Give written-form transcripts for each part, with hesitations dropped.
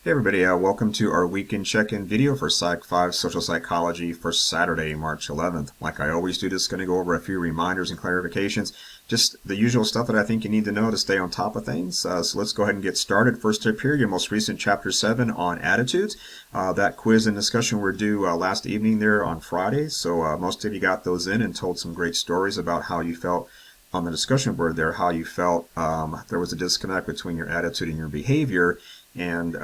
Hey everybody, welcome to our weekend check-in video for Psych 5 Social Psychology for Saturday, March 11th. Like I always do, just going to go over a few reminders and clarifications, just the usual stuff that I think you need to know to stay on top of things. So let's go ahead and get started. First up here, your most recent Chapter 7 on attitudes. That quiz and discussion were due last evening there on Friday, so most of you got those in and told some great stories about how you felt on the discussion board there, how you felt there was a disconnect between your attitude and your behavior, and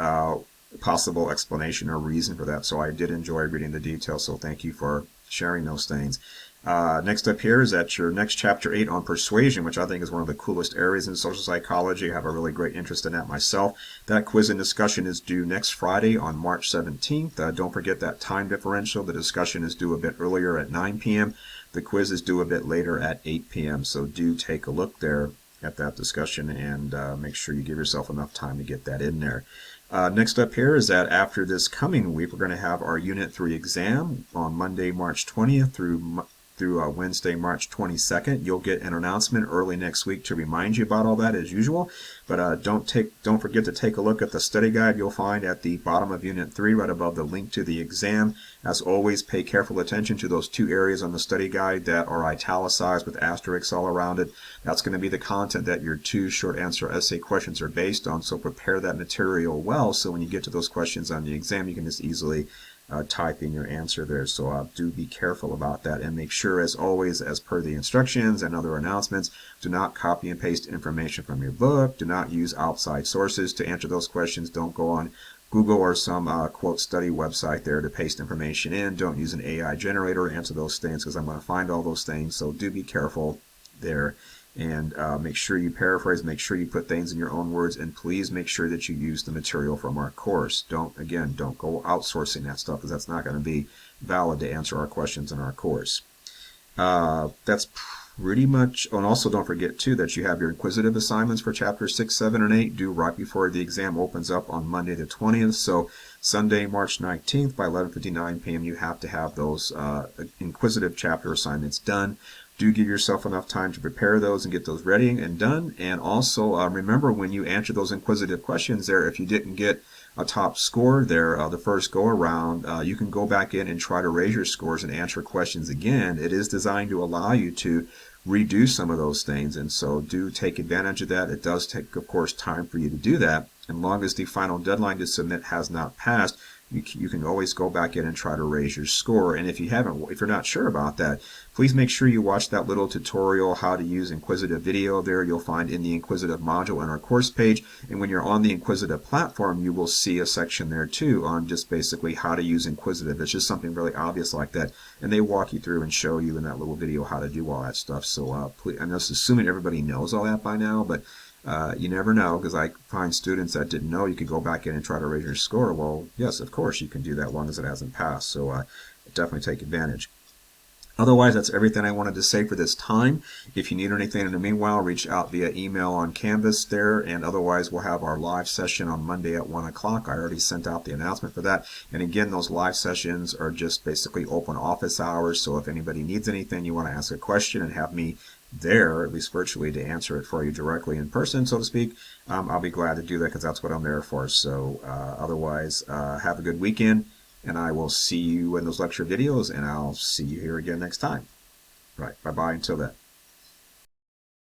possible explanation or reason for that. So I did enjoy reading the details, so thank you for sharing those things. Next up here is at your next Chapter 8 on persuasion, which I think is one of the coolest areas in social psychology. I have a really great interest in that myself. That quiz and discussion is due next Friday on March 17th. Don't forget that time differential. The discussion is due a bit earlier at 9 p.m. The quiz is due a bit later at 8 p.m. So do take a look there at that discussion and make sure you give yourself enough time to get that in there. Next up here is that after this coming week, we're going to have our Unit 3 exam on Monday, March 20th through Wednesday, March 22nd. You'll get an announcement early next week to remind you about all that as usual. But don't forget to take a look at the study guide you'll find at the bottom of Unit 3 right above the link to the exam. As always, pay careful attention to those two areas on the study guide that are italicized with asterisks all around it. That's going to be the content that your two short answer essay questions are based on. So prepare that material well so when you get to those questions on the exam, you can just easily type in your answer there. So do be careful about that and make sure, as always, as per the instructions and other announcements, do not copy and paste information from your book. Do not use outside sources to answer those questions. Don't go on Google or some quote study website there to paste information in. Don't use an AI generator to answer those things, because I'm going to find all those things. So do be careful there. And make sure you paraphrase, make sure you put things in your own words, and please make sure that you use the material from our course. Don't go outsourcing that stuff, because that's not going to be valid to answer our questions in our course. That's pretty much, oh, and also don't forget too that you have your inquisitive assignments for Chapters 6, 7, and 8 due right before the exam opens up on Monday the 20th. So Sunday, March 19th by 11:59 p.m. you have to have those inquisitive chapter assignments done. Do give yourself enough time to prepare those and get those ready and done. And also remember, when you answer those inquisitive questions there, if you didn't get a top score there the first go around, you can go back in and try to raise your scores and answer questions again. It is designed to allow you to redo some of those things, and so do take advantage of that. It does take, of course, time for you to do that. As long as the final deadline to submit has not passed, you can always go back in and try to raise your score. And if you're not sure about that, please make sure you watch that little tutorial how to use inquisitive video there. You'll find in the inquisitive module on our course page. And when you're on the inquisitive platform, you will see a section there too on just basically how to use inquisitive. It's just something really obvious like that, and they walk you through and show you in that little video how to do all that stuff. So please, I'm just assuming everybody knows all that by now, but you never know, because I find students that didn't know you could go back in and try to raise your score. Well, yes, of course you can do that as long as it hasn't passed. So definitely take advantage. Otherwise, that's everything I wanted to say for this time. If you need anything in the meanwhile, reach out via email on Canvas there, and otherwise we'll have our live session on Monday at 1 o'clock. I already sent out the announcement for that. And again, those live sessions are just basically open office hours, so if anybody needs anything, you want to ask a question and have me there, at least virtually, to answer it for you directly in person, so to speak, I'll be glad to do that, because that's what I'm there for. So otherwise, have a good weekend, and I will see you in those lecture videos, and I'll see you here again next time. Right, bye-bye until then.